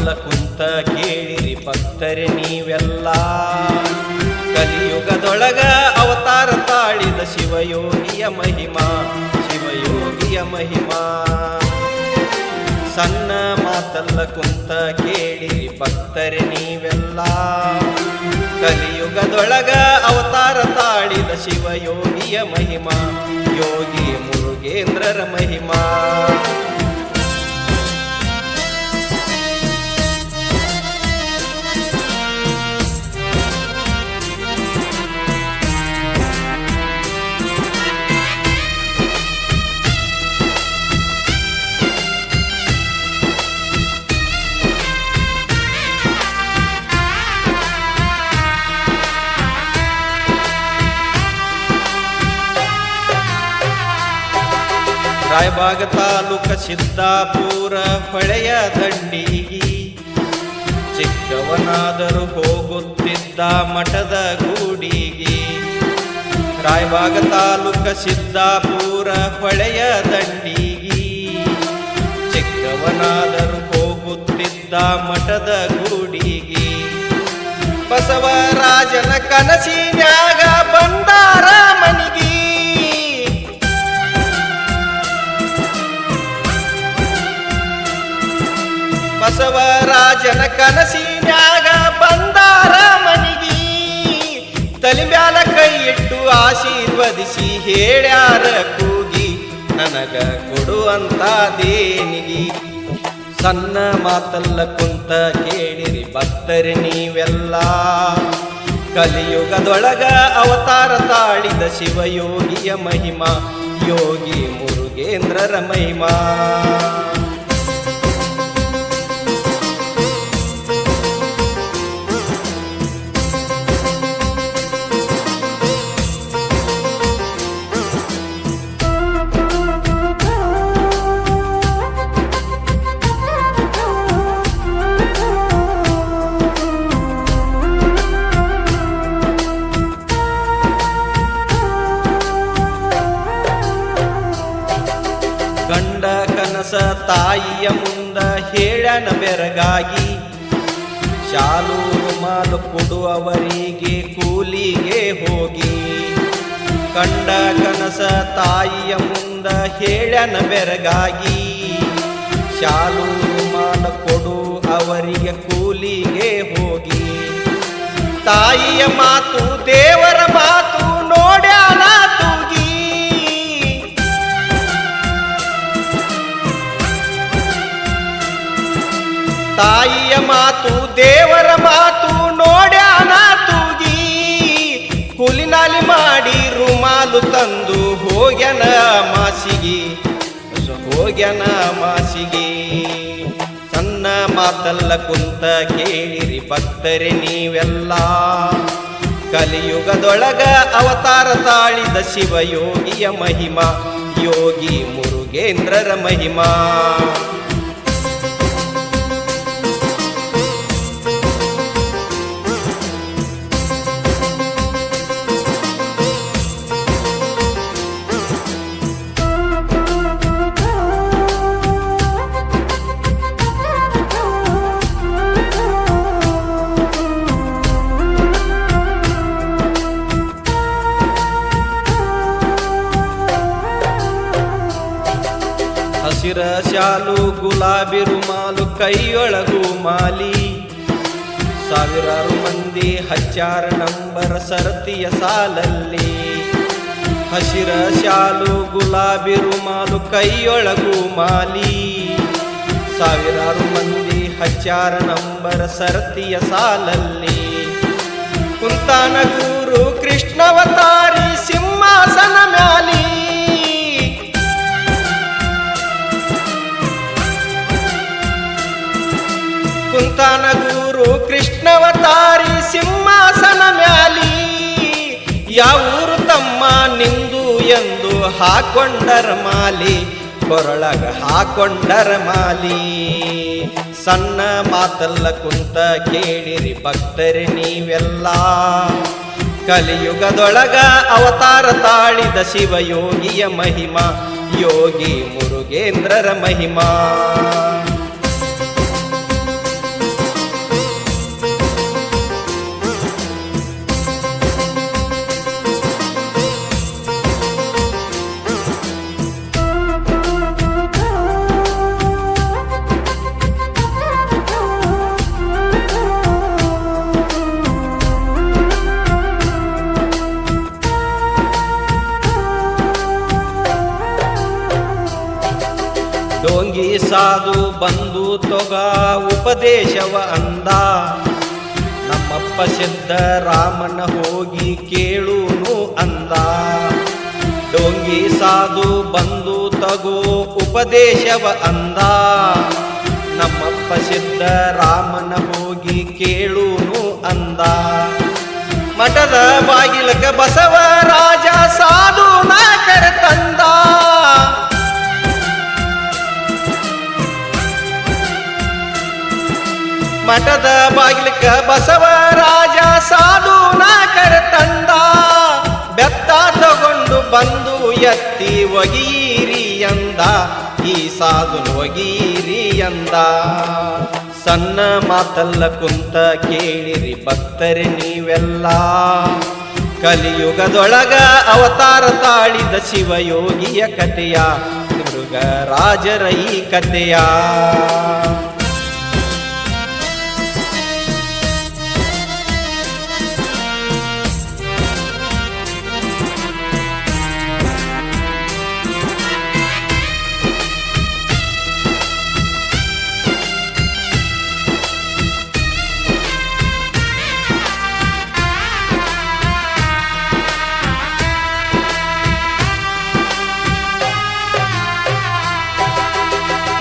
ಮಾತಲ್ಲ ಕುಂತ ಕೇಳಿರಿ ಭಕ್ತರೆ ನೀವೆಲ್ಲ. ಕಲಿಯುಗದೊಳಗ ಅವತಾರ ತಾಳಿದ ಶಿವಯೋಗಿಯ ಮಹಿಮಾ, ಶಿವಯೋಗಿಯ ಮಹಿಮಾ. ಸಣ್ಣ ಮಾತಲ್ಲ ಕುಂತ ಕೇಳಿರಿ ಭಕ್ತರೆ ನೀವೆಲ್ಲ. ಕಲಿಯುಗದೊಳಗ ಅವತಾರ ತಾಳಿದ ಶಿವಯೋಗಿಯ ಮಹಿಮಾ, ಯೋಗಿ ಮುರುಗೇಂದ್ರರ ಮಹಿಮಾ. ರಾಯಬಾಗ ತಾಲೂಕ ಸಿದ್ದಾಪುರ ಹೊಳೆಯ ದಂಡಿಗಿ, ಚಿಕ್ಕವನಾದರೂ ಹೋಗುತ್ತಿದ್ದ ಮಠದ ಗೂಡಿಗಿ. ರಾಯಬಾಗ ತಾಲೂಕ ಸಿದ್ದಾಪುರ ಹೊಳೆಯ ದಂಡಿಗಿ, ಚಿಕ್ಕವನಾದರೂ ಹೋಗುತ್ತಿದ್ದ ಮಠದ ಗೂಡಿಗಿ. ಬಸವರಾಜನ ಕನಸಿನ್ಯಾಗ ಬಂದಾರ ಮನಿಗಿ, ಬಸವರಾಜನ ಕನಸಿನ್ಯಾಗ ಬಂದಾರ ಮನಿಗಿ. ತಲೆ ಮ್ಯಾಲ ಕೈ ಇಟ್ಟು ಆಶೀರ್ವದಿಸಿ ಹೇಳ್ಯಾರ ಕೂಗಿ, ನನಗ ಕೊಡುವಂತ ದೇಣಿಗಿ. ಸಣ್ಣ ಮಾತಲ್ಲ ಕುಂತ ಕೇಳಿರಿ ಭಕ್ತರೆ ನೀವೆಲ್ಲ. ಕಲಿಯುಗದೊಳಗ ಅವತಾರ ತಾಳಿದ ಶಿವಯೋಗಿಯ ಮಹಿಮಾ, ಯೋಗಿ ಮುರುಗೇಂದ್ರರ ಮಹಿಮಾ. ಗಂಡ ಕನಸ ತಾಯಿಯ ಮುಂದ ಹೇಳ್ಯಾನ ಬೆರಗಾಗಿ, ಶಾಲು ರುಮಾಲು ಕೊಡುವವರಿಗೆ ಕೂಲಿಗೆ ಹೋಗಿ. ಗಂಡ ಕನಸ ತಾಯಿಯ ಮುಂದ ಹೇಳ್ಯಾನ ಬೆರಗಾಗಿ, ಶಾಲು ರುಮಾಲು ಕೊಡುವವರಿಗೆ ಕೂಲಿಗೆ ಹೋಗಿ. ತಾಯಿಯ ಮಾತು ದೇವರ ಮಾತು ನೋಡ್ಯಾನ ತೂಗಿ, ತಾಯಿಯ ಮಾತು ದೇವರ ಮಾತು ನೋಡ್ಯಾನ ತೂಗಿ. ಕೂಲಿನಾಲಿ ಮಾಡಿ ರುಮಾಲು ತಂದು ಹೋಗ್ಯನ ಮಾಸಿಗಿ, ಹೋಗ್ಯನ ಮಾಸಿಗಿ. ಸಣ್ಣ ಮಾತಲ್ಲ ಕುಂತ ಕೇಳಿರಿ ಭಕ್ತರೆ ನೀವೆಲ್ಲ. ಕಲಿಯುಗದೊಳಗ ಅವತಾರ ತಾಳಿದ ಶಿವಯೋಗಿಯ ಮಹಿಮಾ, ಯೋಗಿ ಮುರುಗೇಂದ್ರರ ಮಹಿಮಾ. ಹಸಿರ ಶಾಲು ಗುಲಾಬಿ ರುಮಾಲು ಕೈಯೊಳಗು ಮಾಲಿ. ಸಾವಿರಾರು ಮಂದಿ ಹಚ್ಚಾರ ನಂಬರ ಸರತಿಯ ಸಾಲಲ್ಲಿ. ಹಸಿರ ಶಾಲು ಗುಲಾಬಿ ರುಮಾಲು ಕೈಯೊಳಗು ಮಾಲಿ. ಸಾವಿರಾರು ಮಂದಿ ಹಚ್ಚಾರ ನಂಬರ ಸರತಿಯ ಸಾಲಲ್ಲಿ. ಕುಂತಾನ ಗುರು ಕೃಷ್ಣವತಾರಿ ಸಿಂಹಾಸನ ಮ್ಯಾಲಿ. ಕುಂತಾನ ಗುರು ಕೃಷ್ಣವತಾರಿ ಸಿಂಹಾಸನ ಮ್ಯಾಲಿ. ಯಾವೂರು ತಮ್ಮ ನಿಂದು ಎಂದು ಹಾಕೊಂಡರ ಮಾಲಿ, ಕೊರಳಗ ಹಾಕೊಂಡರ ಮಾಲಿ. ಸಣ್ಣ ಮಾತಲ್ಲ ಕುಂತ ಕೇಳಿರಿ ಭಕ್ತರೆ ನೀವೆಲ್ಲ. ಕಲಿಯುಗದೊಳಗ ಅವತಾರ ತಾಳಿದ ಶಿವಯೋಗಿಯ ಮಹಿಮಾ, ಯೋಗಿ ಮುರುಗೇಂದ್ರರ ಮಹಿಮಾ. ಸಾಧು ಬಂದು ತೊಗ ಉಪದೇಶವ ಅಂದ. ನಮ್ಮಪ್ಪ ಸಿದ್ದರಾಮನ ಹೋಗಿ ಕೇಳುನು ಅಂದ. ಡೋಂಗಿ ಸಾಧು ಬಂದು ತಗೋ ಉಪದೇಶವ ಅಂದ. ನಮ್ಮಪ್ಪ ಸಿದ್ದರಾಮನ ಹೋಗಿ ಕೇಳುನು ಅಂದ. ಮಠದ ಬಾಗಿಲಕ ಬಸವರಾಜ ಸಾಧು ನಾಕರ ತಂದ. ಮಠದ ಬಾಗಿಲಕ ಬಸವರಾಜ ಸಾಧು ನಾಕರ ತಂದ. ಬೆತ್ತ ತಗೊಂಡು ಬಂದು ಎತ್ತಿ ಒಗೀರಿ ಎಂದ. ಈ ಸಾಧು ಒಗೀರಿ ಎಂದ. ಸಣ್ಣ ಮಾತಲ್ಲ ಕುಂತ ಕೇಳಿರಿ ಭಕ್ತರೆ ನೀವೆಲ್ಲ. ಕಲಿಯುಗದೊಳಗ ಅವತಾರ ತಾಳಿದ ಶಿವಯೋಗಿಯ ಕಥೆಯ, ಮೃಗರಾಜರ ಈ ಕಥೆಯ.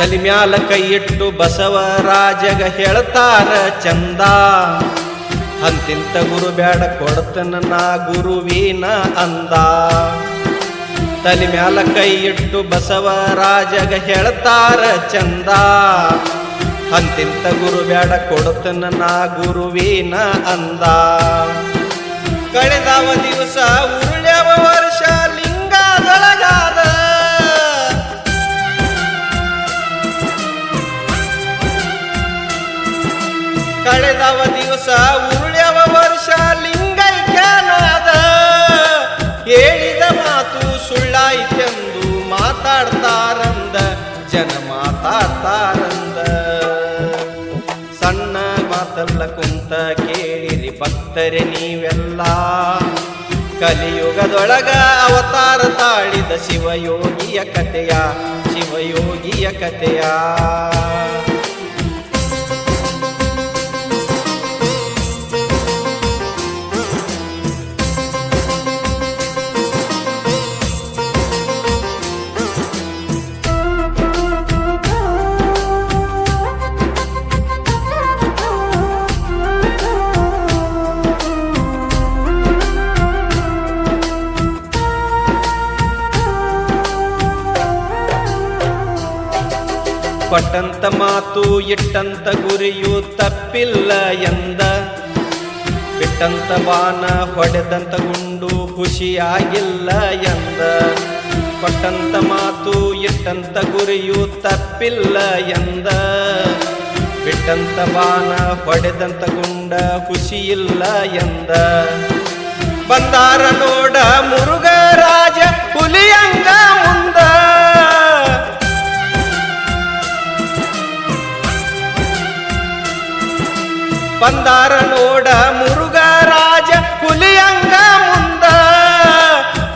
ತಲೆ ಮ್ಯಾಲ ಕೈ ಇಟ್ಟು ಬಸವರಾಜಗ ಹೇಳ್ತಾರ ಚಂದ. ಅಂತಿಂತ ಗುರು ಬ್ಯಾಡ ಕೊಡ್ತನ ನಾ ಗುರುವಿನ ಅಂದ. ತಲೆ ಮ್ಯಾಲ ಕೈ ಇಟ್ಟು ಬಸವರಾಜಗ ಹೇಳ್ತಾರ ಚಂದ. ಅಂತಿಂತ ಗುರು ಬ್ಯಾಡ ಕೊಡ್ತನ ನಾ ಗುರುವಿನ ಅಂದ. ಕಳೆದವ ದಿವಸ ಉರುಳ್ಯವ ವರ್ಷ ಲಿಂಗದೊಳಗಾದ. ಕಳೆದವ ದಿವಸ ಉರುಳ್ಯವ ವರ್ಷ ಲಿಂಗೈಕ್ಯನಾದ. ಹೇಳಿದ ಮಾತು ಸುಳ್ಳಾಯ್ತೆಂದು ಮಾತಾಡ್ತಾರಂದ, ಜನ ಮಾತಾಡ್ತಾರಂದ. ಸಣ್ಣ ಮಾತಲ್ಲ ಕುಂತ ಕೇಳಿರಿ ಭಕ್ತರೆ ನೀವೆಲ್ಲ. ಕಲಿಯುಗದೊಳಗ ಅವತಾರ ತಾಳಿದ ಶಿವಯೋಗಿಯ ಕಥೆಯ, ಶಿವಯೋಗಿಯ ಕಥೆಯ. ಕೊಟ್ಟಂತ ಮಾತು ಇಟ್ಟಂತ ಗುರಿಯು ತಪ್ಪಿಲ್ಲ ಎಂದ. ಬಿಟ್ಟಂತ ಬಾನ ಹೊಡೆದಂತ ಗುಂಡು ಖುಷಿಯಾಗಿಲ್ಲ ಎಂದ. ಕೊಟ್ಟಂತ ಮಾತು ಇಟ್ಟಂತ ಗುರಿಯು ತಪ್ಪಿಲ್ಲ ಎಂದ. ಬಿಟ್ಟಂತ ಬಾನ ಹೊಡೆದಂತ ಗುಂಡ ಖುಷಿಯಿಲ್ಲ ಎಂದ. ಬಂದಾರ ನೋಡ ಮುರುಘರಾಜ ಹುಲಿಯಂಗ ಮುಂದ. ಬಂದಾರ ನೋಡ ಮುರುಘರಾಜ ಹುಲಿಯಂಗ ಮುಂದ.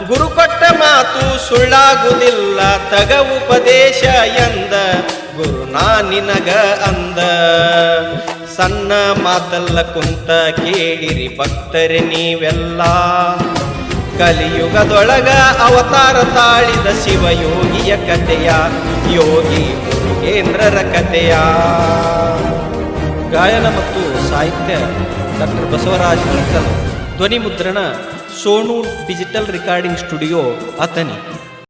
ಗುರು ಕೊಟ್ಟ ಮಾತು ಸುಳ್ಳಾಗುವುದಿಲ್ಲ ತಗ ಉಪದೇಶ ಎಂದ. ಗುರು ನಾ ನಿನಗ ಅಂದ. ಸಣ್ಣ ಮಾತಲ್ಲ ಕುಂತ ಕೇಳಿರಿ ಭಕ್ತರೆ ನೀವೆಲ್ಲ. ಕಲಿಯುಗದೊಳಗ ಅವತಾರ ತಾಳಿದ ಶಿವಯೋಗಿಯ ಕಥೆಯ, ಯೋಗಿ ಮುರುಗೇಂದ್ರರ ಕಥೆಯ. ಗಾಯನ ಮತ್ತು ಸಾಹಿತ್ಯ ಡಾಕ್ಟರ್ ಬಸವರಾಜ್ ಹಿಳಕಲ್. ಧ್ವನಿ ಮುದ್ರಣ Sonu digital recording studio Athani.